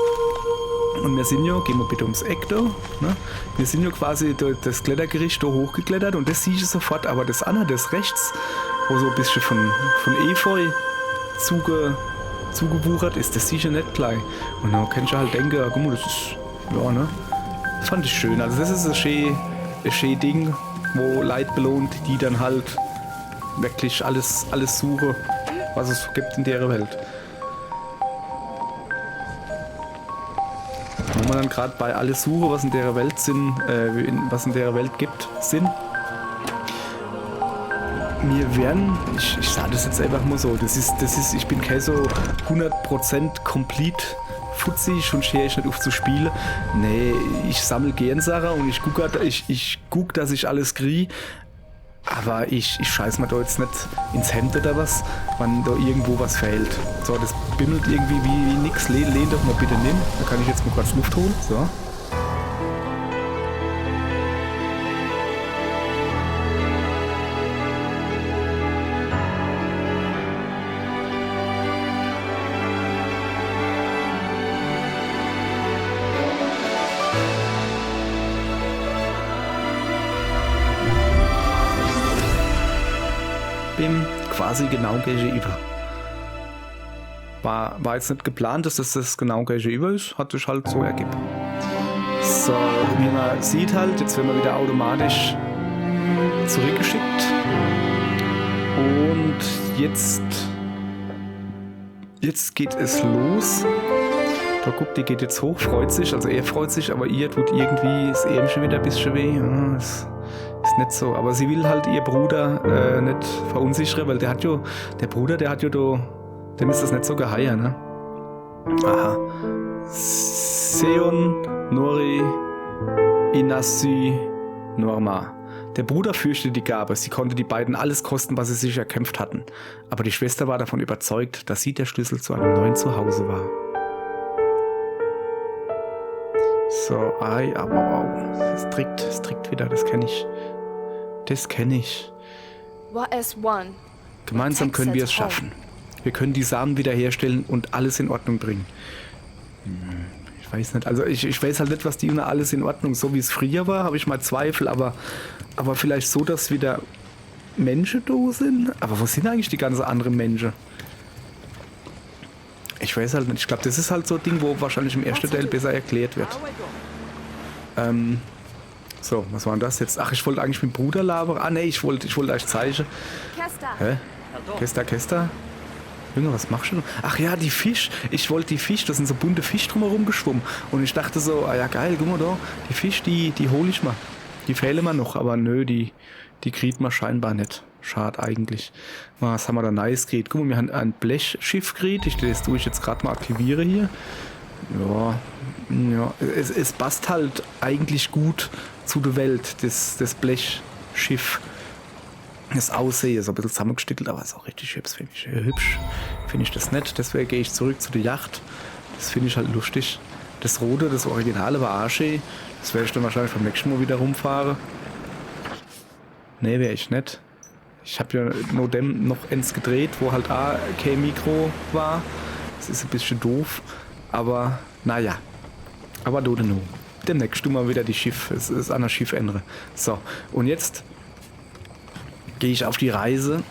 Und wir sind ja, gehen wir bitte ums Eck da, ne? Wir sind ja quasi das Klettergericht da hochgeklettert und das sehe ich sofort, aber das andere, das rechts, wo so ein bisschen von Efeu zugewuchert ist, das sehe ich ja nicht gleich. Und dann kannst du halt denken, ja, guck mal, das ist, ja, ne? Das fand ich schön. Also das ist ein schönes Ding, wo Leute belohnt, die dann halt wirklich alles suchen, was es so gibt in der Welt. Wenn man dann gerade bei alles suche, was in der Welt gibt, sind. Wir werden, ich sage das jetzt einfach mal so, das ist, ich bin kein so 100% complete Fuzzi, schon schwer ich nicht auf zu spielen. Nee, ich sammle gern Sachen und ich guck, dass ich alles kriege. Aber ich scheiß mir da jetzt nicht ins Hemd oder was, wenn da irgendwo was fehlt. So, das bimmelt irgendwie wie nix. Lehn doch mal bitte nimm. Da kann ich jetzt mal kurz Luft holen. So. Quasi genau gegenüber. War jetzt nicht geplant, dass das genau gegenüber ist, hat sich halt so ergeben. So, wie man sieht halt, jetzt werden wir wieder automatisch zurückgeschickt. Und jetzt geht es los. Da guckt, die geht jetzt hoch, freut sich, also er freut sich, aber ihr tut irgendwie, ist eben schon wieder ein bisschen weh. Ja, ist nicht so, aber sie will halt ihr Bruder nicht verunsichern, weil der Bruder, dem ist das nicht so geheuer, ne? Aha. Seon Nori Inassi Norma. Der Bruder fürchtete die Gabe, sie konnte die beiden alles kosten, was sie sich erkämpft hatten. Aber die Schwester war davon überzeugt, dass sie der Schlüssel zu einem neuen Zuhause war. So, ei, aber es trägt wieder, das kenne ich. Das kenne ich. YS1. Gemeinsam können wir es schaffen. Wir können die Samen wiederherstellen und alles in Ordnung bringen. Ich weiß nicht, also ich weiß halt nicht, was die alles in Ordnung, so wie es früher war, habe ich mal Zweifel, aber vielleicht so, dass wieder Menschen da sind. Aber wo sind eigentlich die ganzen anderen Menschen? Ich weiß halt nicht, ich glaube, das ist halt so ein Ding, wo wahrscheinlich im ersten Teil besser erklärt wird. So, was war denn das jetzt? Ach, ich wollte eigentlich mit dem Bruder labern. Ah, nee, ich wollte euch zeigen. Hä? Kester? Junge, was machst du denn? Ach ja, die Fisch. Ich wollte die Fisch, das sind so bunte Fisch drumherum geschwommen. Und ich dachte so, ah ja geil, guck mal da, die Fisch, die hole ich mal. Die fehlen mir noch, aber nö, die kriegt man scheinbar nicht. Schade eigentlich. Was haben wir da nice gekriegt? Guck mal, wir haben ein Blechschiff gekriegt. Das tue ich jetzt gerade mal aktiviere hier. Ja, es passt halt eigentlich gut zu der Welt, das Blechschiff. Das Aussehen ist ein bisschen zusammengestückelt, aber ist auch richtig hübsch, finde ich das nett. Deswegen gehe ich zurück zu der Yacht. Das finde ich halt lustig. Das Rote, das Originale war Archie. Das werde ich dann wahrscheinlich beim nächsten Mal wieder rumfahren. Nee, wäre ich nicht. Ich habe ja noch eins gedreht, wo halt auch kein Mikro war. Das ist ein bisschen doof, aber naja. Aber du denn nun. Demnächst du mal wieder die Schiff, es ist an der Schiffende. So, und jetzt gehe ich auf die Reise.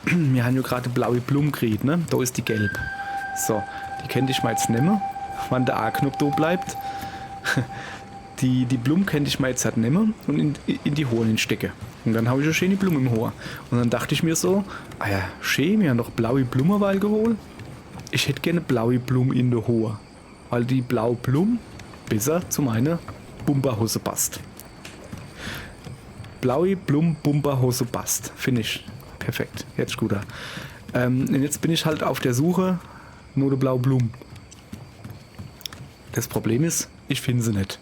Wir haben ja gerade blaue Blumen gekriegt, ne? Da ist die gelb. So, die könnte ich mal jetzt nehmen, wann der A-Knopf da bleibt. Die Blumen könnte ich mal jetzt halt nehmen und in die Hohen stecken. Und dann habe ich eine schöne Blume im Haar. Und dann dachte ich mir so, ah ja, schön, wir haben noch blaue Blumen geholt. Ich hätte gerne blaue Blumen in der Haar. Weil die blaue Blume besser zu meiner Bumperhose passt. Blaue Blumen, Bumperhose passt. Finde ich perfekt. Jetzt gut. Und jetzt bin ich halt auf der Suche nur der blaue Blumen. Das Problem ist, ich finde sie nicht.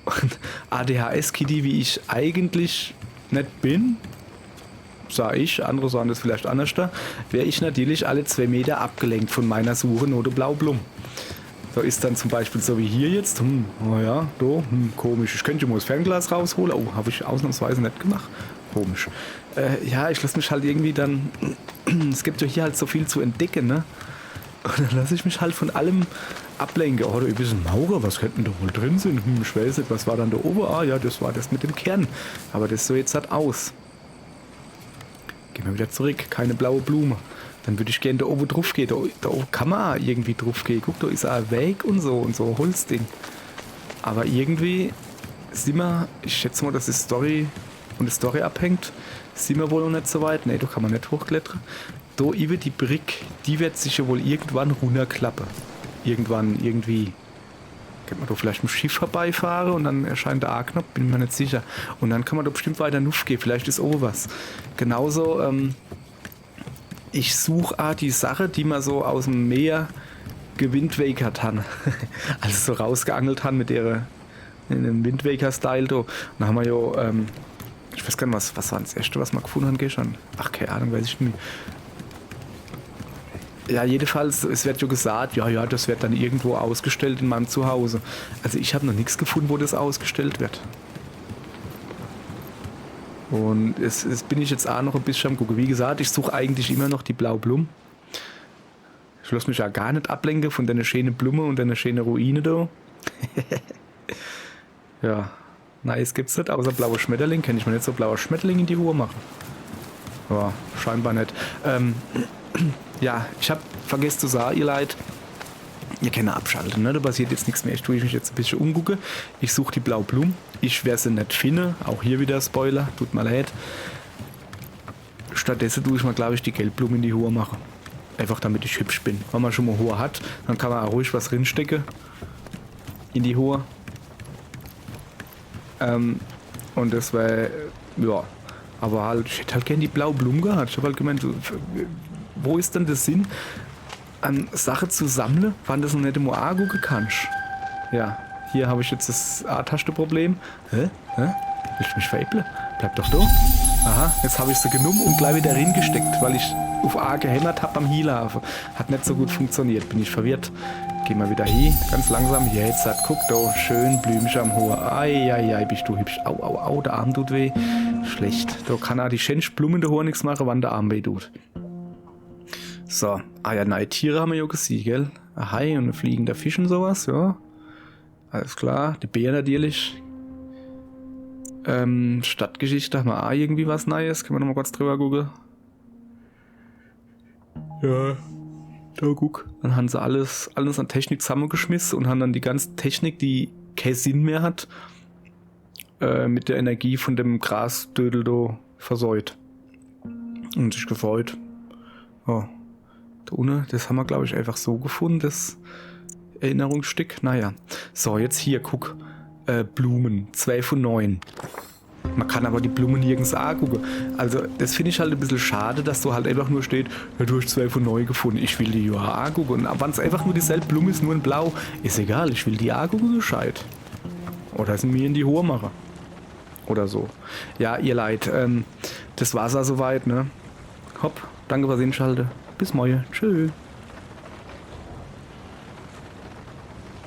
Und ADHS-Kitty, wie ich eigentlich nicht bin, sah ich, andere sahen das vielleicht anders da, wäre ich natürlich alle 2 Meter abgelenkt von meiner Suche nur der blaue Blumen. Da ist dann zum Beispiel so wie hier jetzt, komisch, ich könnte mal das Fernglas rausholen, oh, habe ich ausnahmsweise nicht gemacht, komisch. Ja, ich lasse mich halt irgendwie dann, es gibt ja hier halt so viel zu entdecken, ne? Und dann lasse ich mich halt von allem ablenken. Oh, da ist ein Maurer, was könnten da wohl drin sein? Ich weiß nicht, was war dann da oben? Ah ja, das war das mit dem Kern. Aber das so jetzt halt aus. Gehen wir wieder zurück, keine blaue Blume. Dann würde ich gerne da oben drauf gehen. Da oben kann man auch irgendwie drauf gehen. Guck, da ist ein Weg und so Holzding. Aber irgendwie sind wir, ich schätze mal, dass die Story und die Story abhängt, sind wir wohl noch nicht so weit. Ne, da kann man nicht hochklettern. Da über die Brick, die wird sich ja wohl irgendwann runterklappen. Irgendwann, irgendwie. Könnte man da vielleicht mit dem Schiff vorbeifahren und dann erscheint der A-Knopf, bin mir nicht sicher. Und dann kann man da bestimmt weiter Nuff gehen, vielleicht ist oben was. Genauso, ich suche auch die Sache, die man so aus dem Meer gewindwakert haben. Also so rausgeangelt haben mit ihrer in dem Windwaker-Style. Da. Und da haben wir ja, ich weiß gar nicht, was war das erste, was wir gefunden haben gestern? Ach, keine Ahnung, weiß ich nicht. Ja, jedenfalls, es wird ja gesagt, ja, das wird dann irgendwo ausgestellt in meinem Zuhause. Also ich habe noch nichts gefunden, wo das ausgestellt wird. Und es bin ich jetzt auch noch ein bisschen am gucken. Wie gesagt, ich suche eigentlich immer noch die blaue Blume. Ich lasse mich ja gar nicht ablenken von der schönen Blume und der schönen Ruine da. Ja, nice gibt's nicht, außer blauer Schmetterling. Kann ich mir nicht so blauer Schmetterling in die Uhr machen? Ja, scheinbar nicht. Ja, ich habe vergessen zu sagen, ihr Leid, ihr könnt abschalten, ne? Da passiert jetzt nichts mehr. Ich tue mich jetzt ein bisschen umgucken. Ich suche die blaue Blume. Ich werde sie nicht finden. Auch hier wieder Spoiler, tut mir leid. Stattdessen tue ich mal, glaube ich, die Gelbblume in die Hure machen. Einfach damit ich hübsch bin. Wenn man schon mal Hure hat, dann kann man auch ruhig was drinstecken. In die Hure. Und das wäre, ja. Aber halt, ich hätte halt gerne die blaue Blume gehabt. Ich habe halt gemeint, wo ist denn der Sinn, an Sachen zu sammeln, wann das noch nicht im OA gucken kannst? Ja, hier habe ich jetzt das A-Taste-Problem. Hä? Willst du mich veräppeln? Bleib doch da. Aha, jetzt habe ich sie genommen und gleich wieder reingesteckt, weil ich auf A gehämmert habe am Heelhafen. Hat nicht so gut funktioniert, bin ich verwirrt. Geh mal wieder hier, ganz langsam. Jetzt hat, guck da, schön Blümchen am Haar. Ei, bist du hübsch. Au, der Arm tut weh. Schlecht. Da kann auch die schönste Blume in der Haar nichts machen, wann der Arm weh tut. So, neue Tiere haben wir ja gesehen, gell? Ein Hai und ein fliegender Fisch und sowas, ja. Alles klar, die Bären natürlich. Stadtgeschichte haben wir auch irgendwie was Neues. Können wir nochmal kurz drüber gucken? Ja, da guck. Dann haben sie alles an Technik zusammengeschmissen und haben dann die ganze Technik, die keinen Sinn mehr hat, mit der Energie von dem Grasdödel da versäut. Und sich gefreut. Oh. Da unten, das haben wir, glaube ich, einfach so gefunden, das Erinnerungsstück. Naja. So, jetzt hier, guck. Blumen. 2 von 9. Man kann aber die Blumen nirgends angucken. Also, das finde ich halt ein bisschen schade, dass so halt einfach nur steht, ja, du hast 2 von 9 gefunden, ich will die ja angucken. Und wenn es einfach nur dieselbe Blume ist, nur in Blau, ist egal, ich will die angucken gescheit. Oder sind mir in die Hohe machen. Oder so. Ja, ihr Leid, das war's also soweit, ne? Hopp, danke fürs Einschalten. Bis morgen. Tschüss.